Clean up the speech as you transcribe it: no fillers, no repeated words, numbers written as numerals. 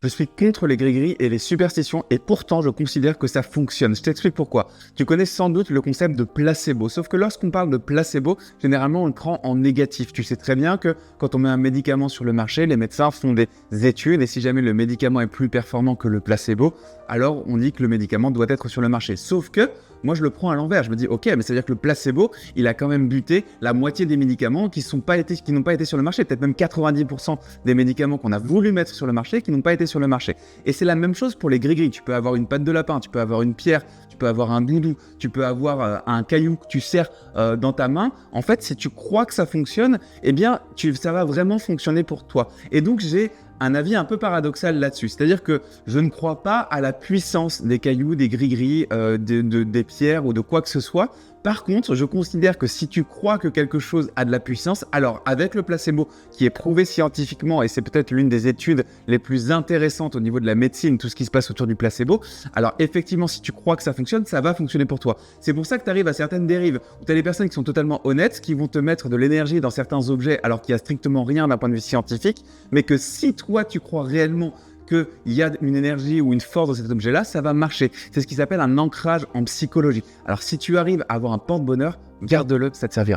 Je suis contre les gris-gris et les superstitions et pourtant je considère que ça fonctionne. Je t'explique pourquoi. Tu connais sans doute le concept de placebo, sauf que lorsqu'on parle de placebo, généralement on le prend en négatif. Tu sais très bien que quand on met un médicament sur le marché, les médecins font des études et si jamais le médicament est plus performant que le placebo, alors on dit que le médicament doit être sur le marché. Sauf que moi je le prends à l'envers, je me dis ok, mais ça veut dire que le placebo, il a quand même buté la moitié des médicaments qui n'ont pas été sur le marché, peut-être même 90% des médicaments qu'on a voulu mettre sur le marché qui n'ont pas été sur le marché. Et c'est la même chose pour les gris-gris. Tu peux avoir une patte de lapin, tu peux avoir une pierre, tu peux avoir un doudou, tu peux avoir un caillou que tu serres dans ta main. En fait, si tu crois que ça fonctionne, eh bien, ça va vraiment fonctionner pour toi. Et donc, j'ai un avis un peu paradoxal là-dessus. C'est-à-dire que je ne crois pas à la puissance des cailloux, des gris-gris, des pierres ou de quoi que ce soit. Par contre, je considère que si tu crois que quelque chose a de la puissance, alors avec le placebo qui est prouvé scientifiquement, et c'est peut-être l'une des études les plus intéressantes au niveau de la médecine, tout ce qui se passe autour du placebo, alors effectivement, si tu crois que ça fonctionne, ça va fonctionner pour toi. C'est pour ça que tu arrives à certaines dérives où tu as des personnes qui sont totalement honnêtes, qui vont te mettre de l'énergie dans certains objets alors qu'il n'y a strictement rien d'un point de vue scientifique, mais que si toi tu crois réellement qu'il y a une énergie ou une force dans cet objet-là, ça va marcher. C'est ce qui s'appelle un ancrage en psychologie. Alors si tu arrives à avoir un porte-bonheur, garde-le, ça te servira.